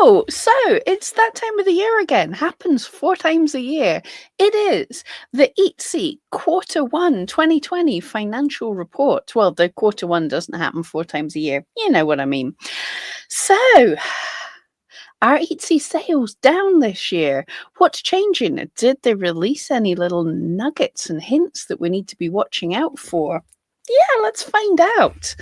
Hello! So it's that time of the year again. Happens 4 times a year. It is the ETSI Q1 2020 financial report. Well, the Q1 doesn't happen 4 times a year. You know what I mean. So, are ETSI sales down this year? What's changing? Did they release any little nuggets and hints that we need to be watching out for? Yeah, let's find out.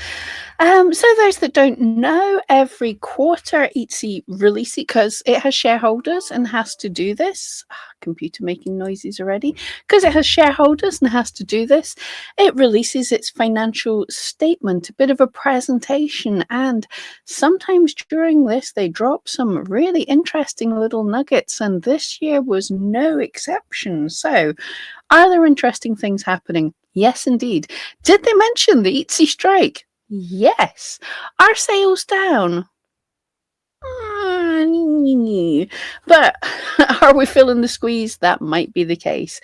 So those that don't know, every quarter ETSI releases because it has shareholders and has to do this. Computer making noises already. Because it has shareholders and has to do this, it releases its financial statement, a bit of a presentation, and sometimes during this they drop some really interesting little nuggets, and this year was no exception. So, are there interesting things happening? Yes, indeed. Did they mention the ETSI strike? Yes. Are sales down? But are we feeling the squeeze? That might be the case.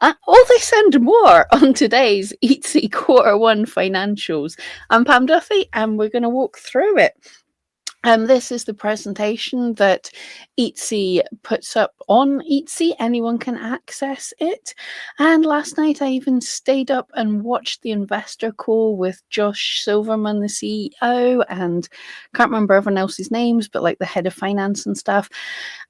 All this and more on today's ETSI Q1 financials. I'm Pam Duthie, and we're going to walk through it. This is the presentation that ETSI puts up on ETSI. Anyone can access it. And last night I even stayed up and watched the investor call with Josh Silverman, the CEO, and can't remember everyone else's names, but like the head of finance and stuff.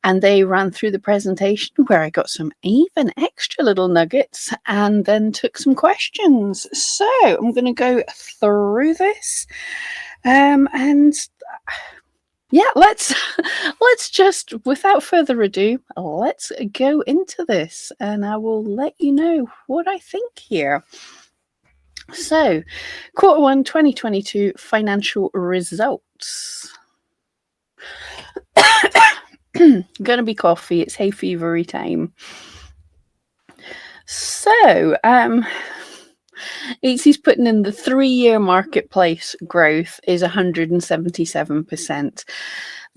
And they ran through the presentation where I got some even extra little nuggets and then took some questions. So I'm going to go through this. And yeah, let's just, without further ado, let's go into this, and I will let you know what I think here. So, Q1 2022 financial results. Gonna be coffee. It's hay fevery time. So, ETSI's putting in the 3-year marketplace growth is 177%.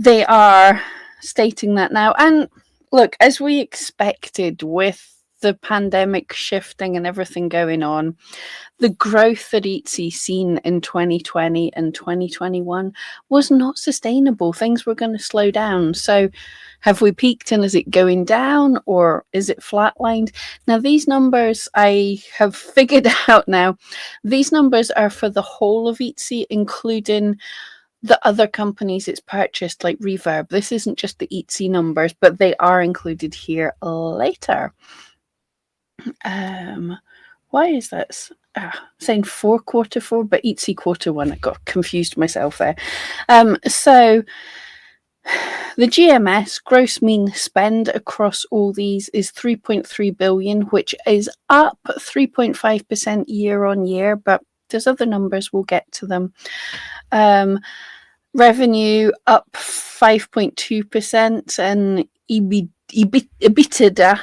They are stating that now. And look, as we expected with the pandemic shifting and everything going on, the growth that ETSI seen in 2020 and 2021 was not sustainable. Things were going to slow down. So have we peaked and is it going down or is it flatlined? Now, these numbers I have figured out now. These numbers are for the whole of ETSI, including the other companies it's purchased, like Reverb. This isn't just the ETSI numbers, but they are included here later. Why is that saying Q4, but ETSI Q1? I got confused myself there. So the GMS, gross mean spend, across all these is 3.3 billion, which is up 3.5% year on year, but there's other numbers, we'll get to them. Revenue up 5.2%, and EBITDA,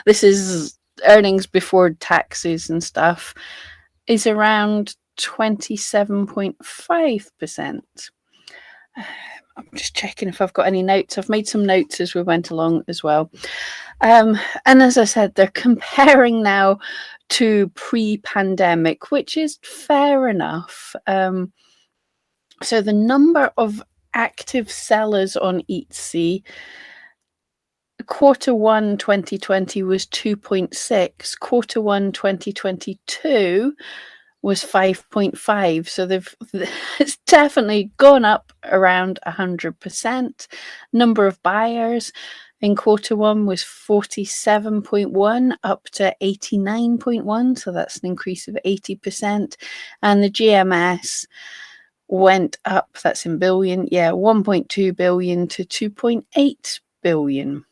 this is earnings before taxes and stuff, is around 27.5%. I'm just checking if I've got any notes. I've made some notes as we went along as well. And as I said, they're comparing now to pre-pandemic, which is fair enough. So the number of active sellers on ETSI, Q1 2020 was 2.6, Q1 2022 was 5.5. So it's definitely gone up around 100%. Number of buyers in Q1 was 47.1 up to 89.1. So that's an increase of 80%. And the GMS went up, that's in billion, 1.2 billion to 2.8 billion.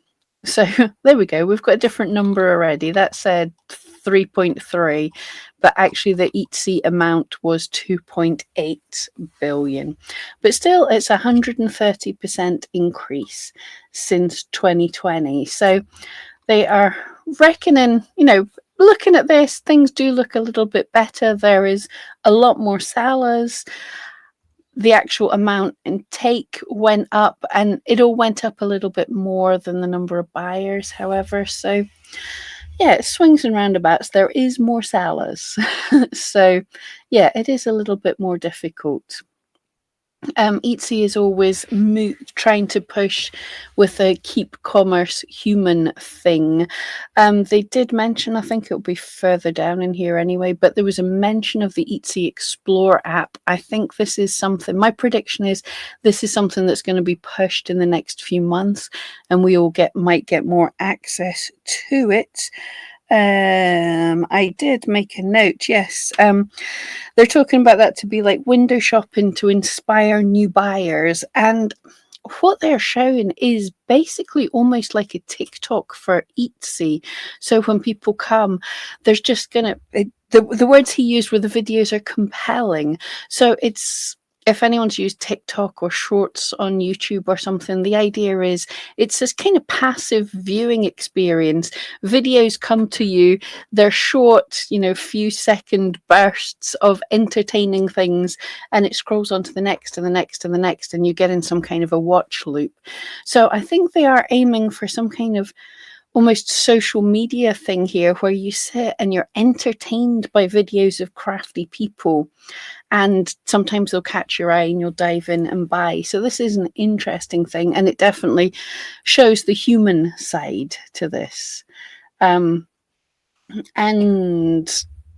So there we go. We've got a different number already. That said 3.3, but actually the ETSI amount was 2.8 billion. But still, it's 130% increase since 2020. So they are reckoning, looking at this, things do look a little bit better. There is a lot more sellers. The actual amount and take went up, and it all went up a little bit more than the number of buyers, however. So yeah, it swings and roundabouts. There is more sellers. So yeah, it is a little bit more difficult. Etsy is always trying to push with a keep commerce human thing. They did mention, I think it'll be further down in here anyway, but there was a mention of the Etsy Explore app. I think this is something, my prediction is this is something that's going to be pushed in the next few months, and we all might get more access to it. I did make a note, yes. They're talking about that to be like window shopping to inspire new buyers. And what they're showing is basically almost like a TikTok for Etsy. So when people come, there's just going to, the words he used were the videos are compelling. So it's, if anyone's used TikTok or shorts on YouTube or something, the idea is it's this kind of passive viewing experience. Videos come to you, they're short, few second bursts of entertaining things, and it scrolls on to the next and the next and the next, and you get in some kind of a watch loop. So I think they are aiming for some kind of almost social media thing here where you sit and you're entertained by videos of crafty people, and sometimes they'll catch your eye and you'll dive in and buy. So this is an interesting thing, and it definitely shows the human side to this. And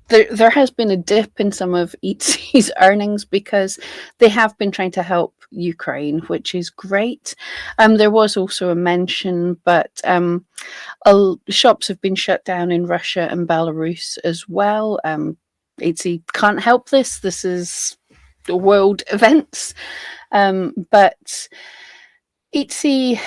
there has been a dip in some of Etsy's earnings because they have been trying to help Ukraine, which is great. There was also a mention, but shops have been shut down in Russia and Belarus as well. Etsy can't help this. This is the world events. But Etsy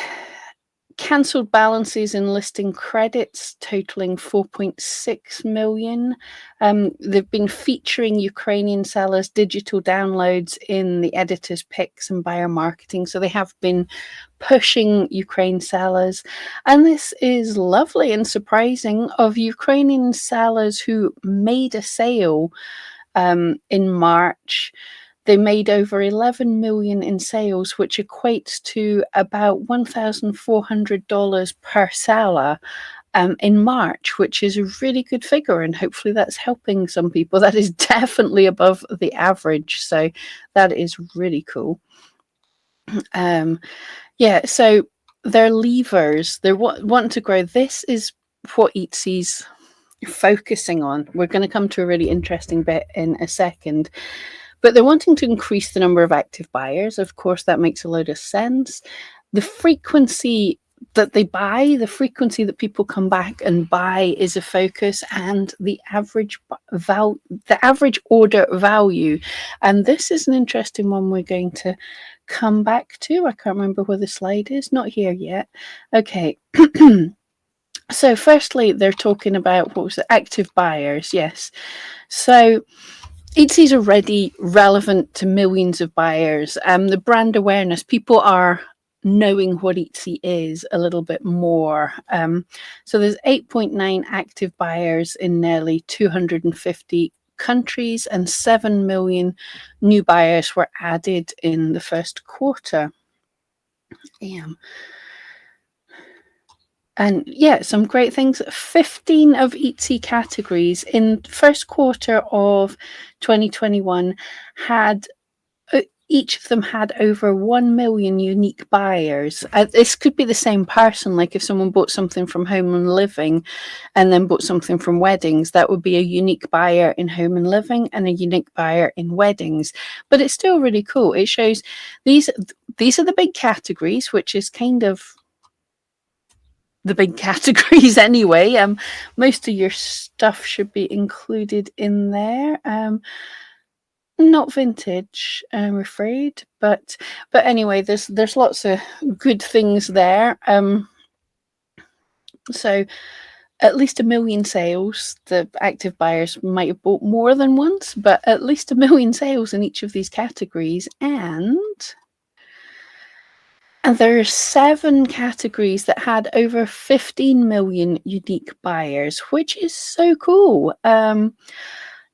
cancelled balances in listing credits totaling 4.6 million. They've been featuring Ukrainian sellers' digital downloads in the editor's picks and buyer marketing. So they have been pushing Ukraine sellers. And this is lovely and surprising of Ukrainian sellers who made a sale in March. They made over 11 million in sales, which equates to about $1,400 per seller in March, which is a really good figure. And hopefully that's helping some people. That is definitely above the average. So that is really cool. So their levers, they're wanting to grow. This is what Etsy's focusing on. We're going to come to a really interesting bit in a second. But they're wanting to increase the number of active buyers. Of course, that makes a load of sense. The frequency that they buy, the frequency that people come back and buy is a focus, and the average order value. And this is an interesting one we're going to come back to. I can't remember where the slide is. Not here yet. Okay. So firstly, they're talking about, what was it? Active buyers. Yes. So Etsy's already relevant to millions of buyers. The brand awareness, people are knowing what Etsy is a little bit more. So there's 8.9 active buyers in nearly 250 countries, and 7 million new buyers were added in the first quarter. And some great things. 15 of Etsy categories in first quarter of 2021 had, each of them had over 1 million unique buyers. This could be the same person, like if someone bought something from Home and Living and then bought something from Weddings, that would be a unique buyer in Home and Living and a unique buyer in Weddings. But it's still really cool. It shows these are the big categories, which is kind of the big categories anyway. Most of your stuff should be included in there. Not vintage, I'm afraid, but anyway, there's lots of good things there. So at least 1 million sales. The active buyers might have bought more than once, but at least 1 million sales in each of these categories. And there are 7 categories that had over 15 million unique buyers, which is so cool.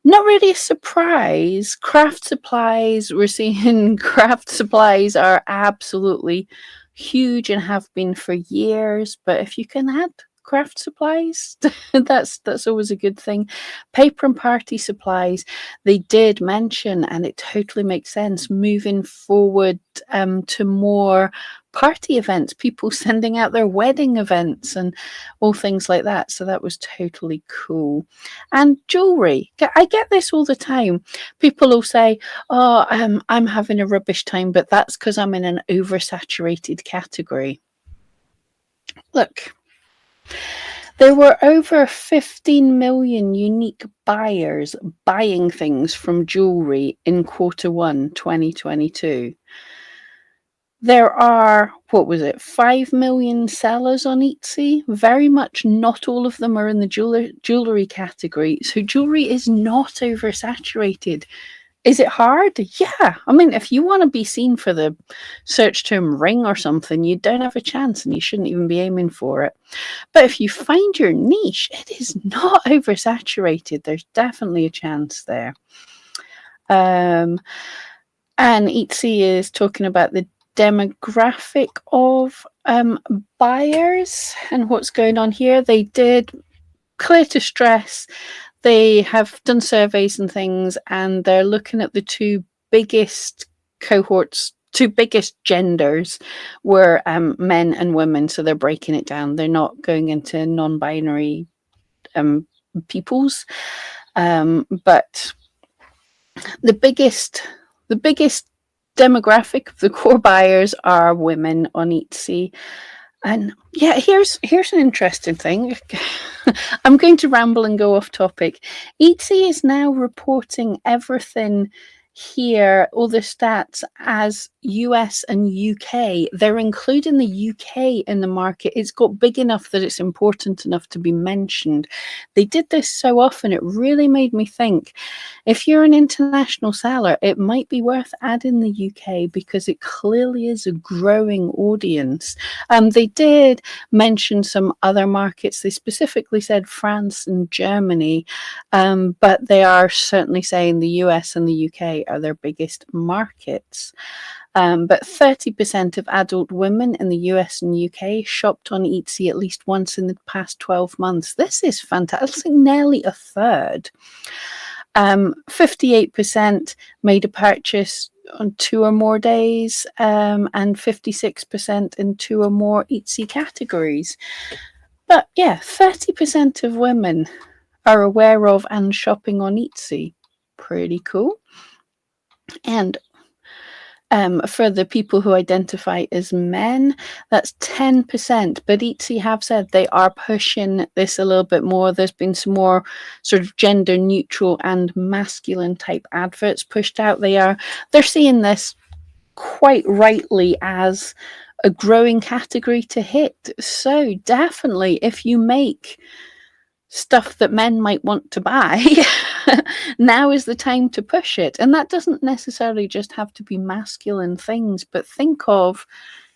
Not really a surprise. Craft supplies, we're seeing craft supplies are absolutely huge and have been for years. But if you can add craft supplies. That's always a good thing. Paper and party supplies, they did mention, and it totally makes sense, moving forward to more party events, people sending out their wedding events and all things like that. So that was totally cool. And jewelry, I get this all the time. People will say, oh, I'm having a rubbish time, but that's because I'm in an oversaturated category. Look, there were over 15 million unique buyers buying things from jewelry in Q1 2022. There are, 5 million sellers on Etsy? Very much not all of them are in the jewelry category. So jewelry is not oversaturated. Is it hard? Yeah. I mean, if you want to be seen for the search term ring or something, you don't have a chance and you shouldn't even be aiming for it. But if you find your niche, it is not oversaturated. There's definitely a chance there. And Etsy is talking about the demographic of buyers and what's going on here. They did, clear to stress, they have done surveys and things, and they're looking at the two biggest cohorts, two biggest genders were men and women. So they're breaking it down. They're not going into non-binary peoples. But the biggest demographic of the core buyers are women on Etsy. And yeah, here's an interesting thing. I'm going to ramble and go off topic. Etsy is now reporting everything here, all the stats, as US and UK. They're including the UK in the market. It's got big enough that it's important enough to be mentioned. They did this so often, it really made me think, if you're an international seller, it might be worth adding the UK because it clearly is a growing audience. They did mention some other markets. They specifically said France and Germany, but they are certainly saying the US and the UK are their biggest markets. But 30% of adult women in the US and UK shopped on Etsy at least once in the past 12 months. This is fantastic. Nearly a third. 58% made a purchase on 2 or more days, and 56% in 2 or more Etsy categories. But yeah, 30% of women are aware of and shopping on Etsy. Pretty cool. And for the people who identify as men, that's 10%. But Etsy have said they are pushing this a little bit more. There's been some more sort of gender neutral and masculine type adverts pushed out. They're seeing this quite rightly as a growing category to hit. So definitely, if you make stuff that men might want to buy, now is the time to push it. And that doesn't necessarily just have to be masculine things, but think of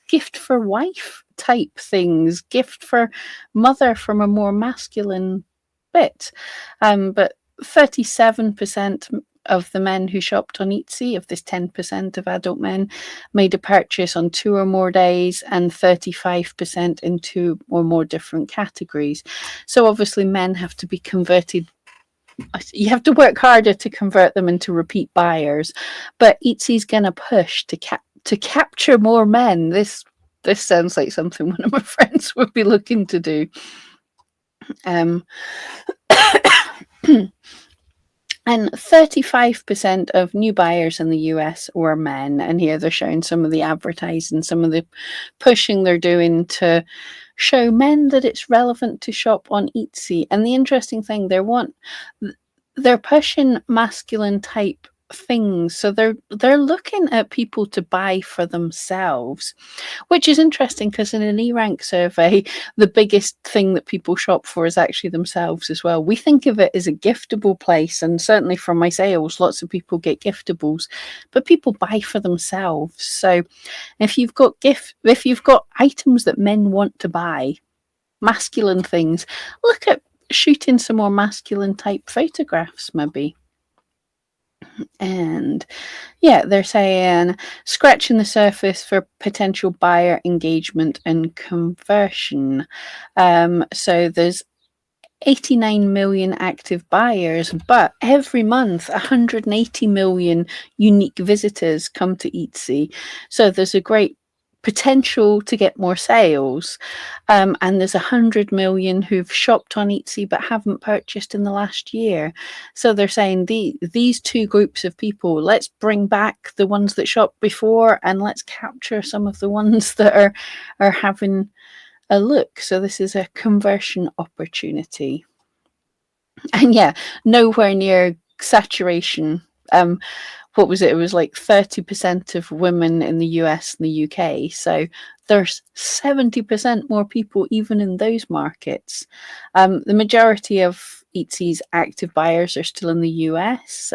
gift for wife type things, gift for mother from a more masculine bit. But 37% of the men who shopped on Etsy, of this 10% of adult men, made a purchase on 2 or more days, and 35% in 2 or more different categories. So obviously men have to be converted. You have to work harder to convert them into repeat buyers, but Etsy's going to push to capture more men. This sounds like something one of my friends would be looking to do. And 35% of new buyers in the US were men. And here they're showing some of the advertising, some of the pushing they're doing to show men that it's relevant to shop on Etsy. And the interesting thing, they're pushing masculine type things. So they're looking at people to buy for themselves, which is interesting because in an eRank survey, the biggest thing that people shop for is actually themselves as well. We think of it as a giftable place, and certainly from my sales, lots of people get giftables, but people buy for themselves. So if you've got items that men want to buy, masculine things, look at shooting some more masculine type photographs maybe. And yeah, they're saying scratching the surface for potential buyer engagement and conversion. So there's 89 million active buyers, but every month 180 million unique visitors come to Etsy. So there's a great potential to get more sales. And there's 100 million who've shopped on Etsy but haven't purchased in the last year. So they're saying these two groups of people, let's bring back the ones that shopped before and let's capture some of the ones that are having a look. So this is a conversion opportunity. And yeah, nowhere near saturation. What was it? It was like 30% of women in the US and the UK. So there's 70% more people even in those markets. The majority of Etsy's active buyers are still in the US.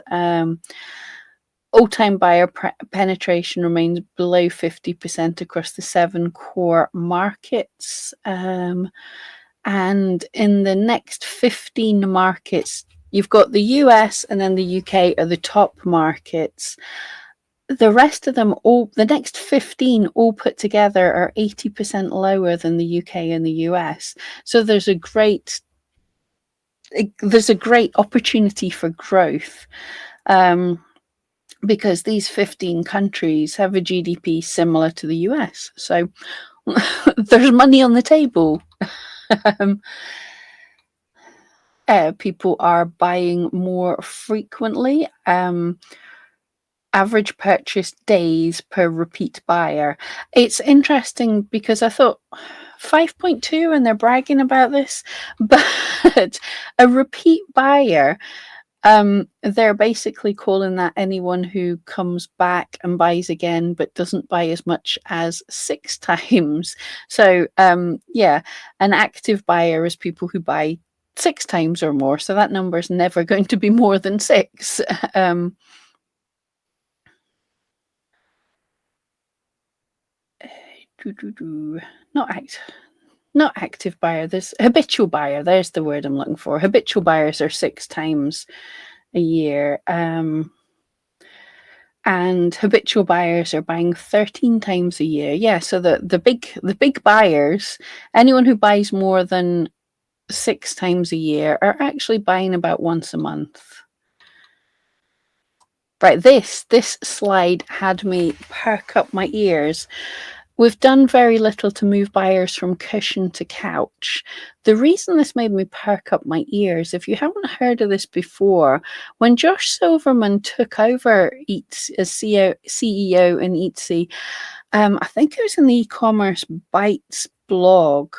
All-time buyer penetration remains below 50% across the 7 core markets. And in the next 15 markets, you've got the US and then the UK are the top markets. The rest of them, the next 15 all put together, are 80% lower than the UK and the US. So there's a great opportunity for growth. Because these 15 countries have a GDP similar to the US. So there's money on the table. People are buying more frequently. Average purchase days per repeat buyer. It's interesting because I thought 5.2 and they're bragging about this, but a repeat buyer, they're basically calling that anyone who comes back and buys again but doesn't buy as much as 6 times. So yeah, an active buyer is people who buy 6 times or more. So that number is never going to be more than 6. Not active buyer. There's habitual buyer. There's the word I'm looking for. Habitual buyers are 6 times a year. And habitual buyers are buying 13 times a year. Yeah, so the big buyers, anyone who buys more than 6 times a year, are actually buying about once a month. Right, this slide had me perk up my ears. We've done very little to move buyers from cushion to couch. The reason this made me perk up my ears, if you haven't heard of this before, when Josh Silverman took over Etsy as CEO in Etsy, I think it was in the e-commerce Bytes blog,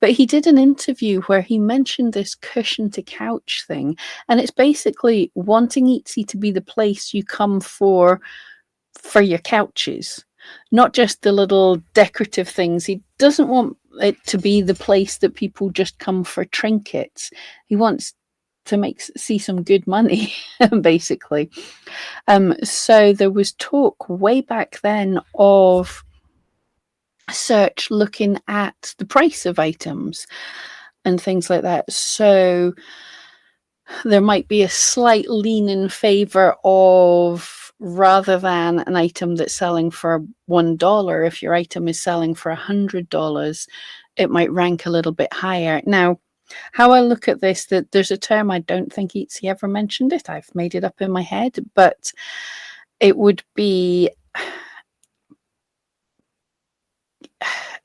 but he did an interview where he mentioned this cushion to couch thing. And it's basically wanting Etsy to be the place you come for your couches, not just the little decorative things. He doesn't want it to be the place that people just come for trinkets. He wants to see some good money, basically. So there was talk way back then of search looking at the price of items and things like that. So there might be a slight lean in favor of, rather than an item that's selling for $1, if your item is selling for $100, it might rank a little bit higher. Now, how I look at this, that there's a term, I don't think Etsy ever mentioned it. I've made it up in my head, but it would be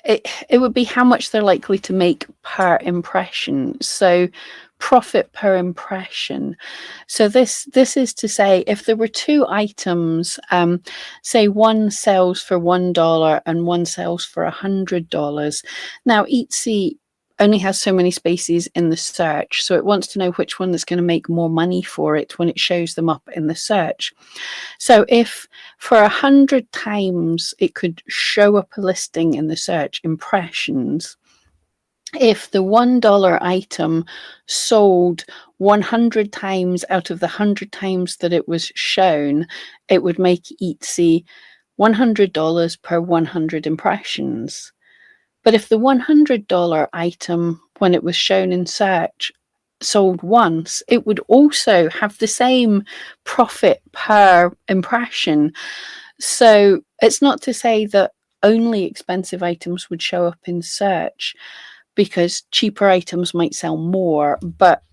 it would be how much they're likely to make per impression. So profit per impression. So this is to say, if there were 2 items, say one sells for $1 and one sells for $100. Now Etsy only has so many spaces in the search, so it wants to know which one is going to make more money for it when it shows them up in the search. So if for 100 times it could show up a listing in the search impressions, if the $1 item sold 100 times out of the 100 times that it was shown, it would make Etsy $100 per 100 impressions. But if the $100 item, when it was shown in search, sold once, it would also have the same profit per impression. So it's not to say that only expensive items would show up in search, because cheaper items might sell more, but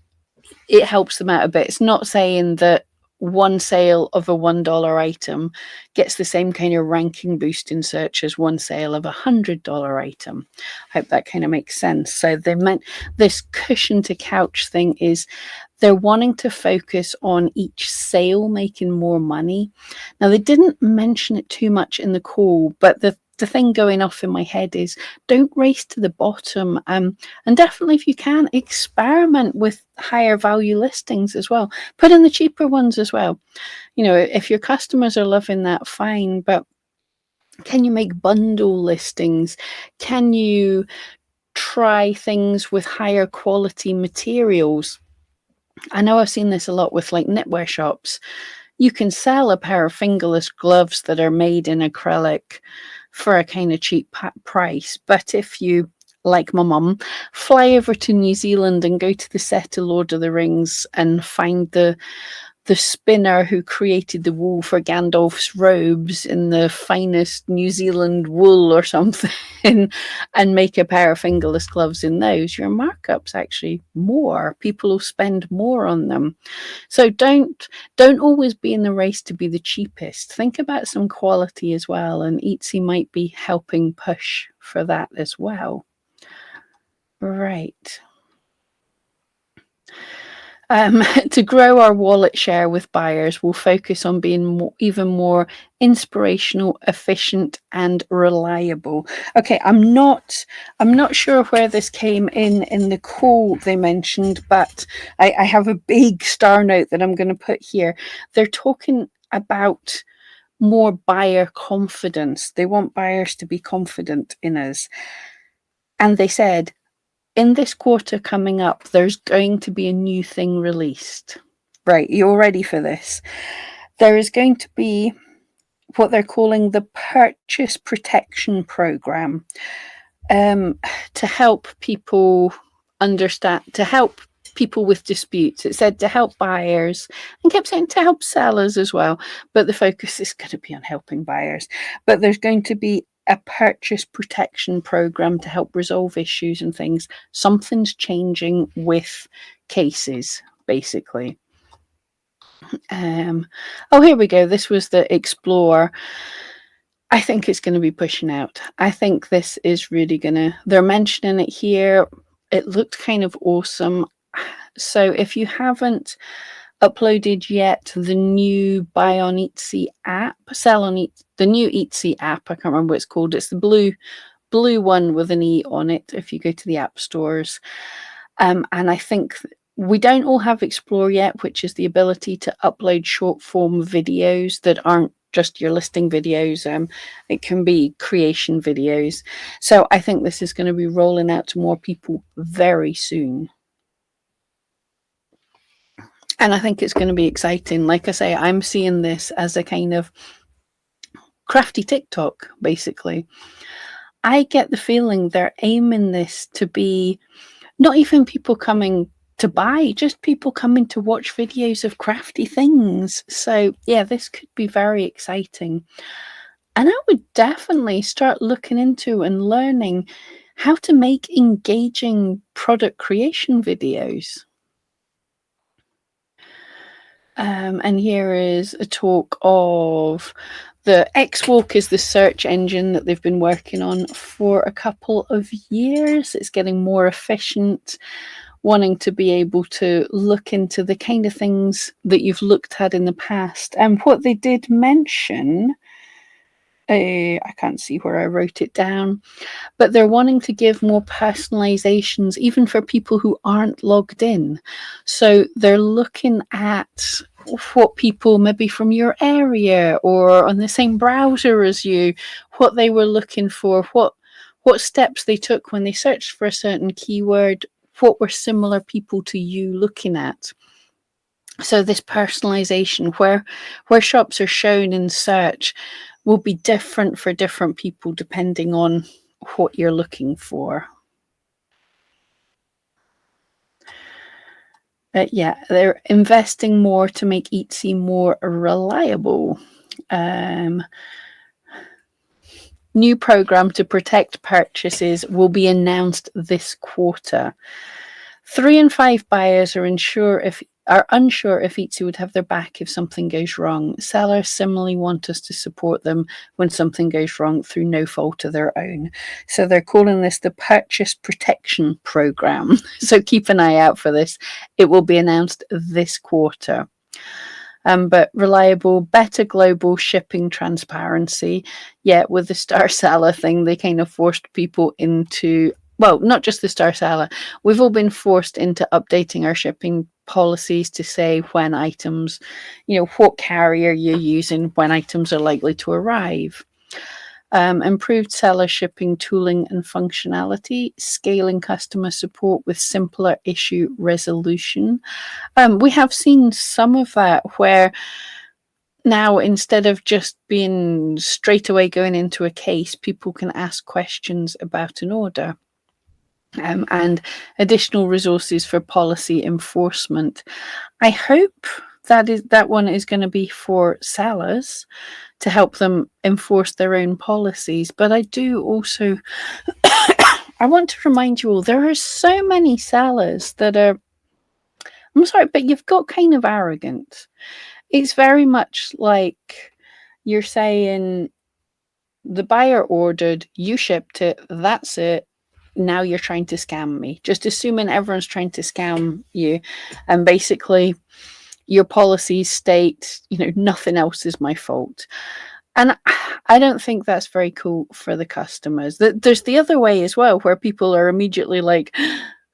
it helps them out a bit. It's not saying that one sale of a $1 item gets the same kind of ranking boost in search as one sale of a $100 item. I hope that kind of makes sense. So they meant this cushion to couch thing is they're wanting to focus on each sale making more money. Now, they didn't mention it too much in the call, but the thing going off in my head is don't race to the bottom. And definitely, if you can, experiment with higher value listings as well. Put in the cheaper ones as well. You know, if your customers are loving that, fine. But can you make bundle listings? Can you try things with higher quality materials? I know I've seen this a lot with like knitwear shops. You can sell a pair of fingerless gloves that are made in acrylic for a kind of cheap price. But if you, like my mum, fly over to New Zealand and go to the set of Lord of the Rings and find the spinner who created the wool for Gandalf's robes in the finest New Zealand wool or something and make a pair of fingerless gloves in those, your markup's actually more. People will spend more on them. So don't always be in the race to be the cheapest. Think about some quality as well, and Etsy might be helping push for that as well. Right. To grow our wallet share with buyers, we'll focus on being even more inspirational, efficient, and reliable. Okay, I'm not sure where this came in the call they mentioned, but I have a big star note that I'm going to put here. They're talking about more buyer confidence. They want buyers to be confident in us. And they said, in this quarter coming up, there's going to be a new thing released. Right, you're ready for this. There is going to be what they're calling the Purchase Protection Program, to help people understand, to help people with disputes. It said to help buyers, and kept saying to help sellers as well, but the focus is going to be on helping buyers. But there's going to be a purchase protection program to help resolve issues and things. Something's changing with cases, basically. Oh, here we go. This was the Explore. I think it's going to be pushing out. I think this is really going to, they're mentioning it here. It looked kind of awesome. So if you haven't uploaded yet the new Buy on Etsy app, Sell on Etsy, the new Etsy app, I can't remember what it's called. It's the blue one with an E on it if you go to the app stores. And I think we don't all have Explore yet, which is the ability to upload short form videos that aren't just your listing videos. It can be creation videos. So I think this is going to be rolling out to more people very soon. And I think it's going to be exciting. Like I say, I'm seeing this as a kind of crafty TikTok, basically. I get the feeling they're aiming this to be not even people coming to buy, just people coming to watch videos of crafty things. So yeah, this could be very exciting. And I would definitely start looking into and learning how to make engaging product creation videos. And here is a talk of the Xwalk is the search engine that they've been working on for a couple of years. It's getting more efficient, wanting to be able to look into the kind of things that you've looked at in the past. And what they did mention, I can't see where I wrote it down, but they're wanting to give more personalizations even for people who aren't logged in. So they're looking at what people maybe from your area or on the same browser as you, what they were looking for, what steps they took when they searched for a certain keyword, what were similar people to you looking at. So this personalization, where shops are shown in search, will be different for different people depending on what you're looking for. Yeah, they're investing more to make Etsy more reliable. New program to protect purchases will be announced this quarter. 3 in 5 buyers are unsure if Etsy would have their back if something goes wrong. Sellers similarly want us to support them when something goes wrong through no fault of their own. So they're calling this the Purchase Protection Program. So keep an eye out for this. It will be announced this quarter. But reliable, better global shipping transparency. Yeah, with the Star Seller thing, they kind of forced people into, well, not just the Star Seller, we've all been forced into updating our shipping policies to say when items, what carrier you're using, when items are likely to arrive. Improved seller shipping tooling and functionality, scaling customer support with simpler issue resolution. We have seen some of that where now, instead of just being straight away going into a case, people can ask questions about an order. And additional resources for policy enforcement. I hope that one is going to be for sellers to help them enforce their own policies. But I do also, I want to remind you all, there are so many sellers that are, I'm sorry, but you've got kind of arrogant. It's very much like you're saying the buyer ordered, you shipped it, that's it. Now you're trying to scam me. Just assuming everyone's trying to scam you. And basically, your policies state, nothing else is my fault. And I don't think that's very cool for the customers. There's the other way as well, where people are immediately like,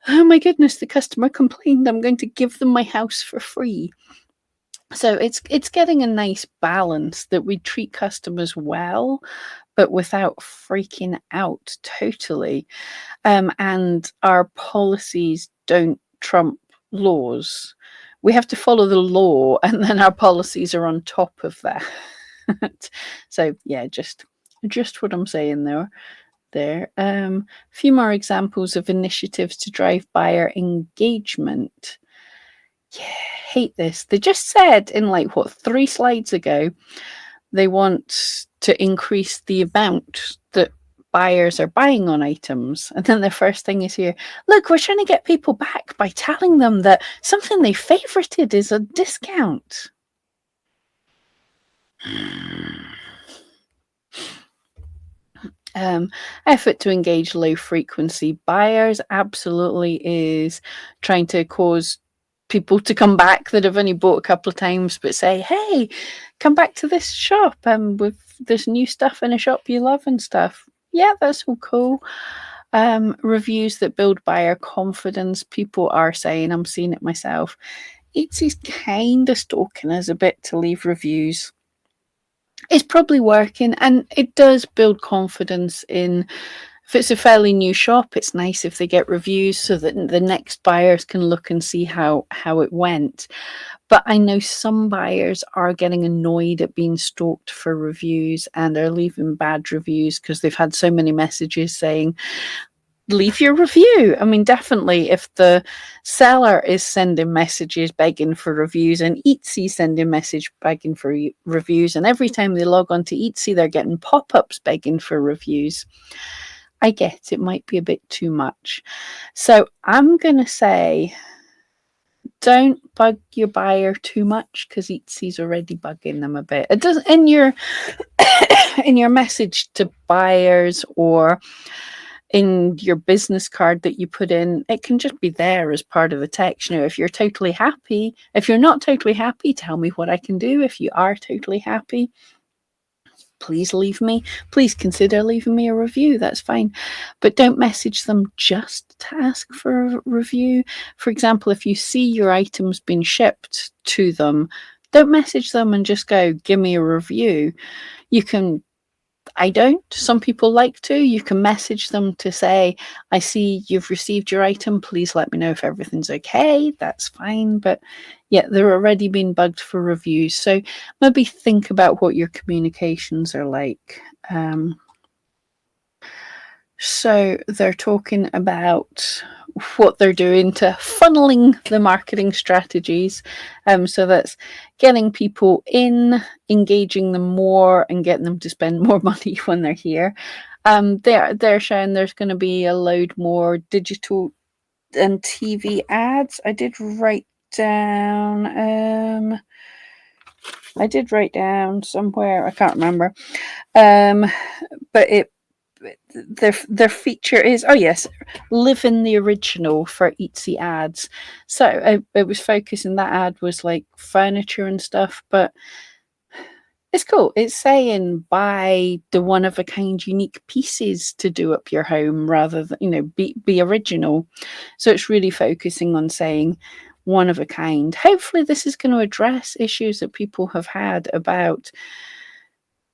oh my goodness, the customer complained, I'm going to give them my house for free. So it's getting a nice balance that we treat customers well, but without freaking out totally. And our policies don't trump laws. We have to follow the law, and then our policies are on top of that. So yeah, just what I'm saying there. A few more examples of initiatives to drive buyer engagement. Yeah, hate this. They just said in 3 slides ago, they want to increase the amount that buyers are buying on items. And then the first thing is here, look, we're trying to get people back by telling them that something they favorited is a discount. Effort to engage low frequency buyers absolutely is trying to cause people to come back that have only bought a couple of times, but say, hey, come back to this shop with this new stuff in a shop you love and stuff. Yeah, that's all cool. Reviews that build buyer confidence. People are saying, I'm seeing it myself, Etsy's kind of stalking us a bit to leave reviews. It's probably working, and it does build confidence in, if it's a fairly new shop, it's nice if they get reviews so that the next buyers can look and see how it went. But I know some buyers are getting annoyed at being stalked for reviews and are leaving bad reviews because they've had so many messages saying, leave your review. I mean, definitely if the seller is sending messages begging for reviews and Etsy sending message begging for reviews, and every time they log on to Etsy, they're getting pop-ups begging for reviews. I get it might be a bit too much. So I'm going to say, don't bug your buyer too much because Etsy's already bugging them a bit. It doesn't in your in your message to buyers or in your business card that you put in, it can just be there as part of the text. If you're totally happy, if you're not totally happy, tell me what I can do. If you are totally happy, please consider leaving me a review. That's fine. But don't message them just to ask for a review. For example, if you see your items being shipped to them, don't message them and just go, give me a review. You can, some people like to, you can message them to say, I see you've received your item. Please let me know if everything's okay. That's fine. But yeah, they're already being bugged for reviews. So maybe think about what your communications are like. So they're talking about what they're doing to funneling the marketing strategies. So that's getting people in, engaging them more, and getting them to spend more money when they're here. They're showing there's going to be a load more digital and TV ads. I did write down. I did write down somewhere. I can't remember. But their feature is, oh yes, live in the original for Etsy ads. So it was focusing, that ad was like furniture and stuff, but it's cool. It's saying buy the one of a kind unique pieces to do up your home rather than, be original. So it's really focusing on saying one of a kind. Hopefully this is going to address issues that people have had about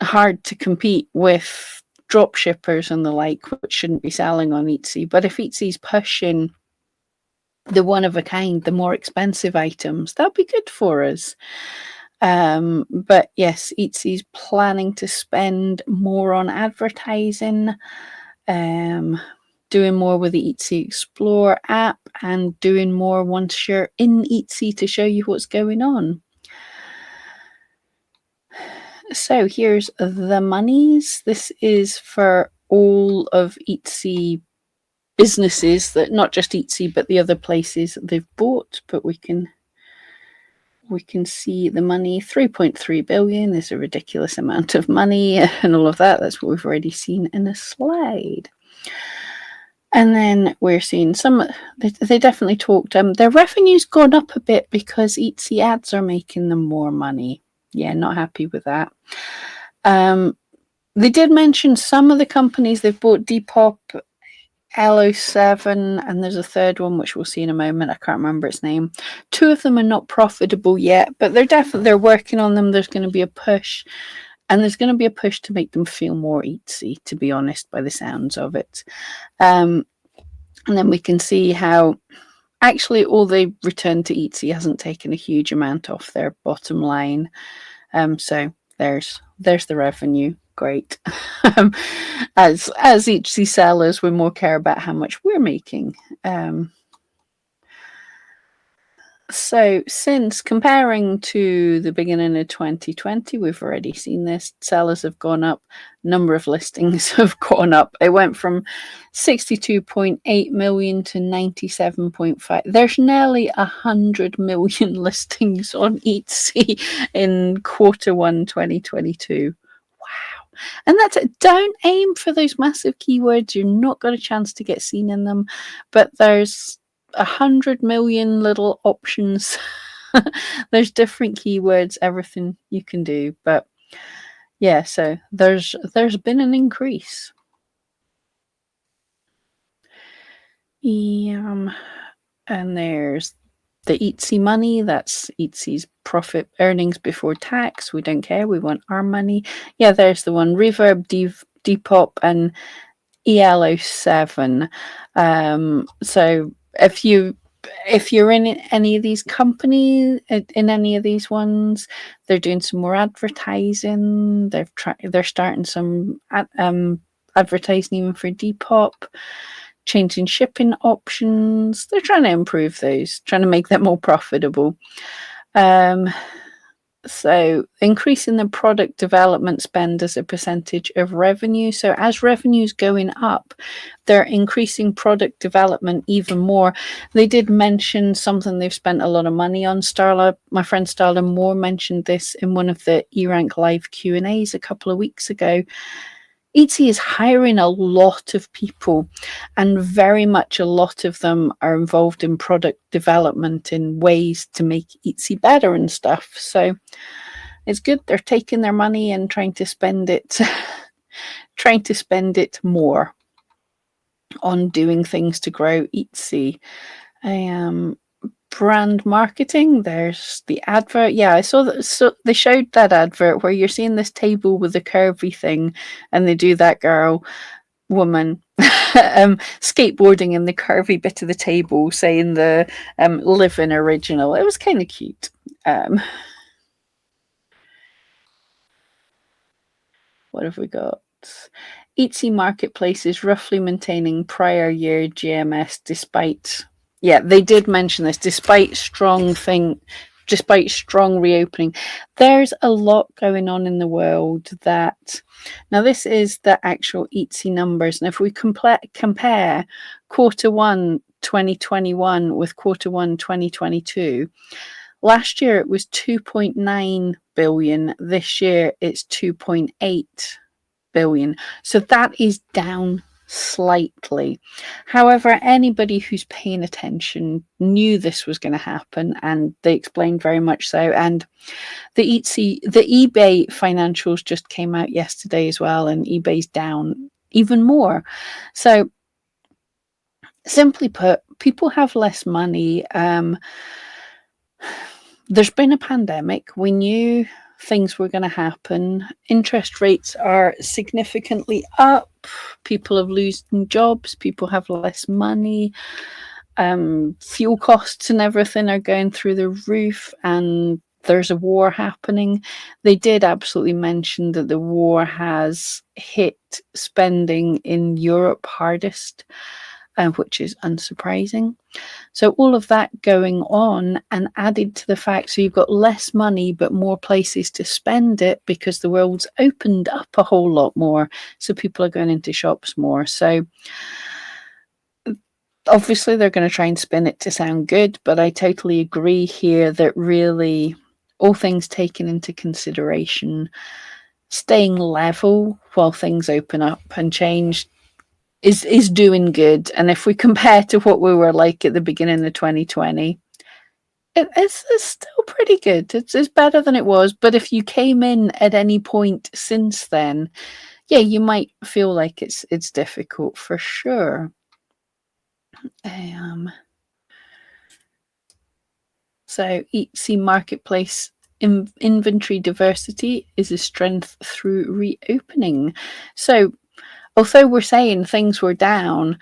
hard to compete with drop shippers and the like, which shouldn't be selling on Etsy. But if Etsy's pushing the one of a kind, the more expensive items, that'll be good for us. But yes, Etsy's planning to spend more on advertising, doing more with the Etsy Explore app, and doing more once you're in Etsy to show you what's going on. So here's the monies. This is for all of Etsy businesses, that not just Etsy, but the other places they've bought. But we can see the money. 3.3 billion is a ridiculous amount of money, and all of that. That's what we've already seen in a slide. And then we're seeing they definitely talked, their revenue's gone up a bit because Etsy ads are making them more money. Yeah, not happy with that. They did mention some of the companies they've bought: Depop, LO7, and there's a third one which we'll see in a moment. I can't remember its name. Two of them are not profitable yet, but they're working on them. There's going to be a push, and there's going to be a push to make them feel more Etsy, to be honest, by the sounds of it. And then we can see how actually all they returned to Etsy hasn't taken a huge amount off their bottom line. So there's the revenue. Great. As Etsy sellers, we more care about how much we're making. So since comparing to the beginning of 2020, we've already seen this. Sellers have gone up. Number of listings have gone up. It went from 62.8 million to 97.5. There's nearly 100 million listings on Etsy in Q1 2022. Wow. And that's it. Don't aim for those massive keywords. You're not got a chance to get seen in them. But there's 100 million little options. There's different keywords, everything you can do. But yeah, so there's been an increase. And there's the Etsy money. That's Etsy's profit, earnings before tax. We don't care. We want our money. Yeah, there's the one: Reverb, Depop, and ELO7. So if you're in any of these companies, in any of these ones, they're doing some more advertising. They're starting some advertising even for Depop, changing shipping options. They're trying to improve those, trying to make them more profitable. So increasing the product development spend as a percentage of revenue. So as revenue's going up, they're increasing product development even more. They did mention something they've spent a lot of money on. My friend Starla Moore mentioned this in one of the eRank Live Q&As a couple of weeks ago. Etsy is hiring a lot of people, and very much a lot of them are involved in product development in ways to make Etsy better and stuff. So it's good. They're taking their money and trying to spend it more on doing things to grow Etsy. Brand marketing, there's the advert. Yeah, I saw that. So they showed that advert where you're seeing this table with a curvy thing, and they do that woman skateboarding in the curvy bit of the table, saying the live in original. It was kind of cute. What have we got? Etsy Marketplace is roughly maintaining prior year GMS despite, yeah, they did mention this, despite strong reopening. There's a lot going on in the world that, now this is the actual Etsy numbers, and if we compare quarter one 2021 with quarter one 2022, last year it was 2.9 billion, this year it's 2.8 billion. So that is down slightly. However, anybody who's paying attention knew this was going to happen, and they explained very much so. And the eBay financials just came out yesterday as well, and eBay's down even more. So simply put, people have less money. There's been a pandemic. We knew things were going to happen. Interest rates are significantly up. People are losing jobs. People have less money. Fuel costs and everything are going through the roof, and there's a war happening. They did absolutely mention that the war has hit spending in Europe hardest, which is unsurprising. So all of that going on, and added to the fact, so you've got less money but more places to spend it because the world's opened up a whole lot more. So people are going into shops more. So obviously they're going to try and spin it to sound good, but I totally agree here that really, all things taken into consideration, staying level while things open up and change is doing good. And if we compare to what we were like at the beginning of 2020, it's still pretty good. It's better than it was. But if you came in at any point since then, yeah, you might feel like it's difficult for sure. So Etsy Marketplace inventory diversity is a strength through reopening. So although we're saying things were down,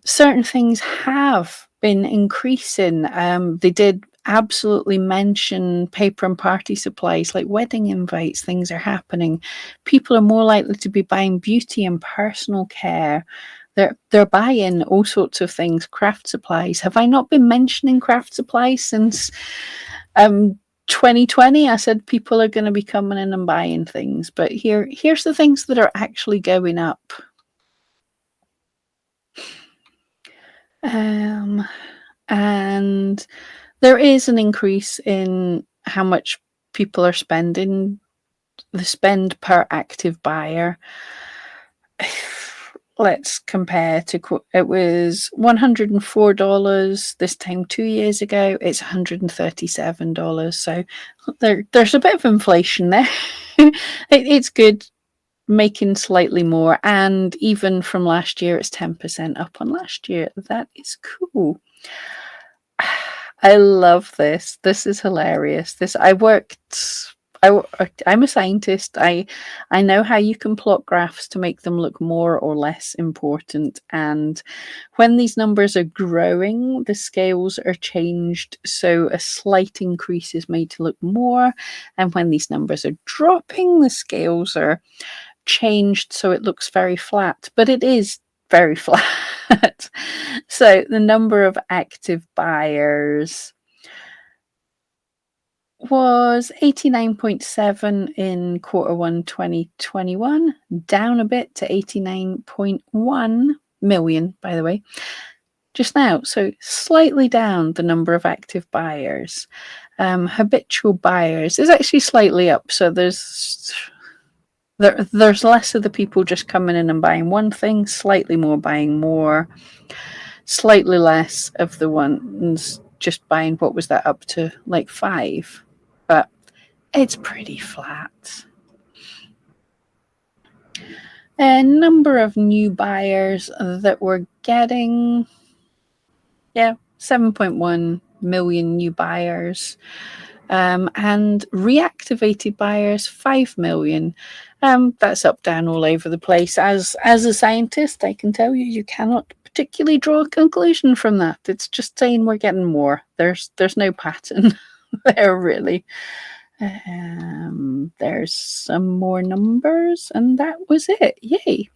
certain things have been increasing. They did absolutely mention paper and party supplies like wedding invites. Things are happening. People are more likely to be buying beauty and personal care. They're buying all sorts of things, craft supplies. Have I not been mentioning craft supplies since 2020? I said people are going to be coming in and buying things, but here's the things that are actually going up. And there is an increase in how much people are spending, the spend per active buyer. Let's compare to, it was $104 this time 2 years ago. It's $137. So there's a bit of inflation there. It's good, making slightly more, and even from last year it's 10% up on last year. That is cool. I love this. This is hilarious. I'm a scientist. I know how you can plot graphs to make them look more or less important. And when these numbers are growing, the scales are changed. So a slight increase is made to look more. And when these numbers are dropping, the scales are changed so it looks very flat. But it is very flat. So the number of active buyers was 89.7 in quarter one 2021, down a bit to 89.1 million, by the way, just now. So slightly down the number of active buyers. Habitual buyers is actually slightly up. So there's less of the people just coming in and buying one thing, slightly more buying more, slightly less of the ones just buying, what was that, up to like 5. But it's pretty flat. A number of new buyers that we're getting, 7.1 million new buyers. And reactivated buyers, 5 million. That's up, down, all over the place. As a scientist, I can tell you cannot particularly draw a conclusion from that. It's just saying we're getting more. There's no pattern there, really. There's some more numbers, and that was it. Yay.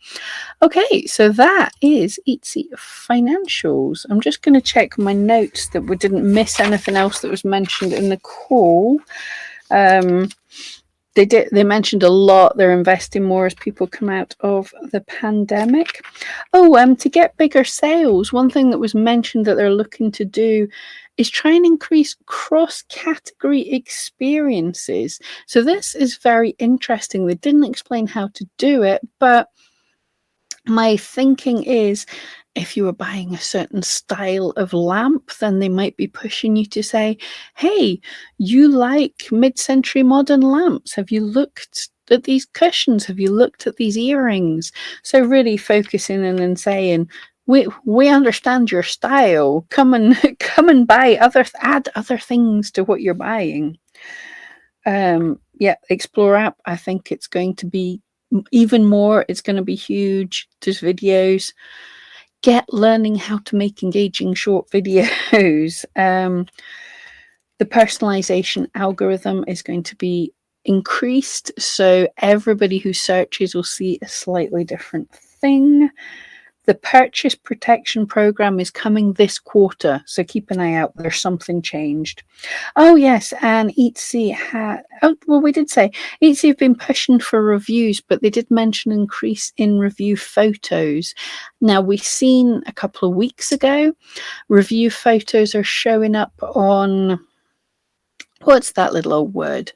Okay, so that is Etsy financials. I'm just going to check my notes that we didn't miss anything else that was mentioned in the call. They mentioned a lot. They're investing more as people come out of the pandemic. To get bigger sales, one thing that was mentioned that they're looking to do is try and increase cross-category experiences. So this is very interesting. They didn't explain how to do it, but my thinking is if you were buying a certain style of lamp, then they might be pushing you to say, hey, you like mid-century modern lamps. Have you looked at these cushions? Have you looked at these earrings? So really focusing in and saying, we understand your style. Come and buy add other things to what you're buying. Explore app. I think it's going to be even more. It's going to be huge. There's videos. Get learning how to make engaging short videos. The personalization algorithm is going to be increased, so everybody who searches will see a slightly different thing. The purchase protection program is coming this quarter, so keep an eye out. There's something changed. Oh, yes, and Etsy we did say Etsy have been pushing for reviews, but they did mention increase in review photos. Now, we've seen a couple of weeks ago, review photos are showing up on, what's that little old word?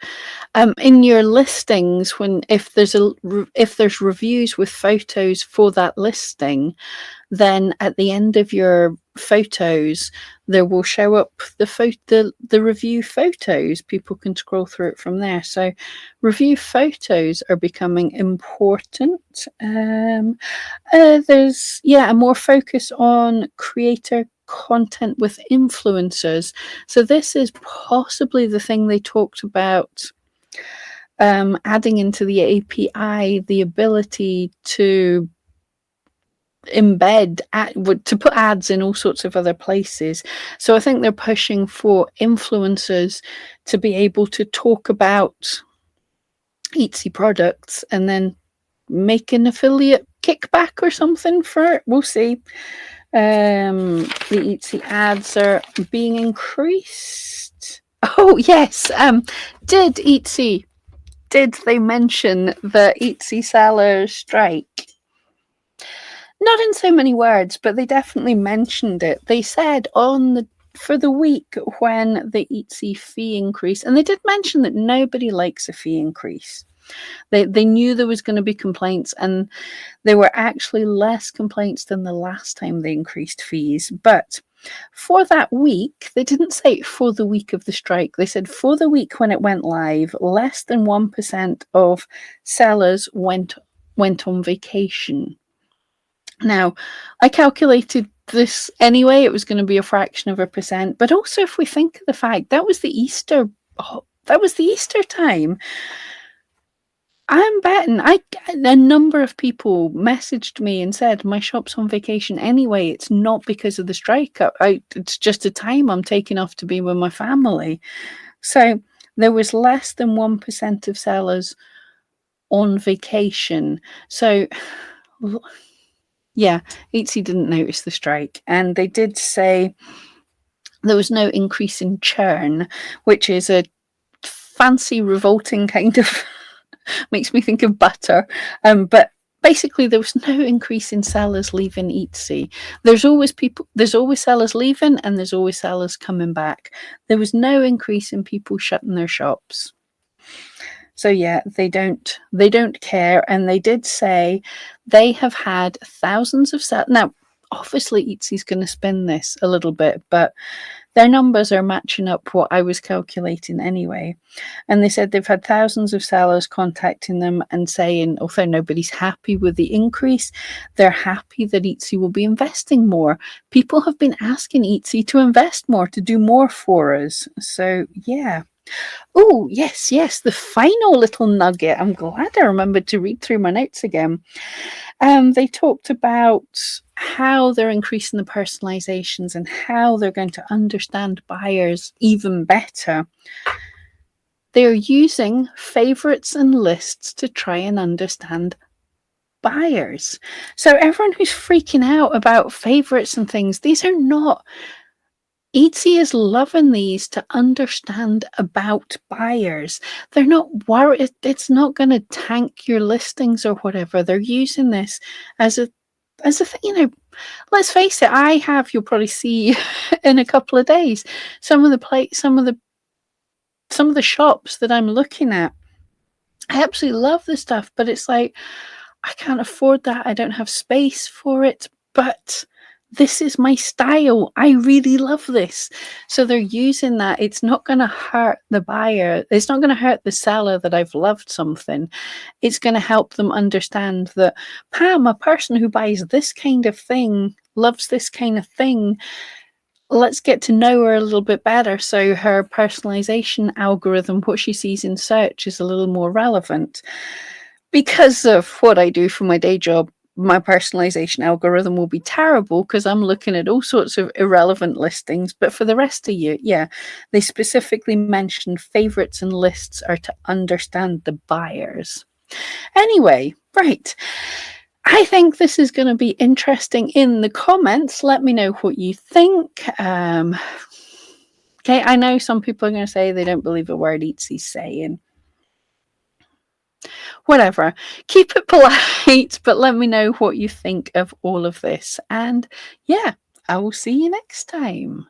In your listings, if there's reviews with photos for that listing, then at the end of your photos, there will show up the review photos. People can scroll through it from there. So review photos are becoming important. There's a more focus on creator content with influencers. So this is possibly the thing they talked about, adding into the API the ability to to put ads in all sorts of other places. So I think they're pushing for influencers to be able to talk about Etsy products and then make an affiliate kickback or something for it. We'll see. The Etsy ads are being increased. Oh yes. Did they mention the Etsy sellers strike? Not in so many words, but they definitely mentioned it. They said for the week when the Etsy fee increase, and they did mention that nobody likes a fee increase. They knew there was going to be complaints, and there were actually less complaints than the last time they increased fees. But for that week, they didn't say for the week of the strike. They said for the week when it went live, less than 1% of sellers went on vacation. Now, I calculated this anyway. It was going to be a fraction of a percent. But also, if we think of the fact that was the Easter time, I'm betting a number of people messaged me and said, my shop's on vacation anyway. It's not because of the strike. It's just a time I'm taking off to be with my family. So there was less than 1% of sellers on vacation. So yeah, Etsy didn't notice the strike. And they did say there was no increase in churn, which is a fancy, revolting kind of makes me think of butter. But basically, there was no increase in sellers leaving Etsy. There's always sellers leaving, and there's always sellers coming back. There was no increase in people shutting their shops. So yeah, they don't care. And they did say they have had thousands of sellers. Now, obviously, Etsy's going to spin this a little bit, but their numbers are matching up what I was calculating anyway. And they said they've had thousands of sellers contacting them and saying, although nobody's happy with the increase, they're happy that Etsy will be investing more. People have been asking Etsy to invest more, to do more for us. So yeah. Oh, yes, the final little nugget. I'm glad I remembered to read through my notes again. They talked about how they're increasing the personalizations and how they're going to understand buyers even better. They're using favorites and lists to try and understand buyers. So everyone who's freaking out about favorites and things, these are not. Etsy is loving these to understand about buyers. They're not worried. It's not going to tank your listings or whatever. They're using this as a thing. Let's face it. You'll probably see in a couple of days some of the shops that I'm looking at. I absolutely love the stuff, but it's like, I can't afford that. I don't have space for it, but this is my style. I really love this. So they're using that. It's not going to hurt the buyer. It's not going to hurt the seller that I've loved something. It's going to help them understand that, Pam, a person who buys this kind of thing, loves this kind of thing. Let's get to know her a little bit better. So her personalization algorithm, what she sees in search, is a little more relevant. Because of what I do for my day job, my personalization algorithm will be terrible because I'm looking at all sorts of irrelevant listings. But for the rest of you, yeah, they specifically mentioned favorites and lists are to understand the buyers. Anyway, right. I think this is going to be interesting in the comments. Let me know what you think. Okay, I know some people are going to say they don't believe a word Etsy's saying. Whatever. Keep it polite, but let me know what you think of all of this. And yeah, I will see you next time.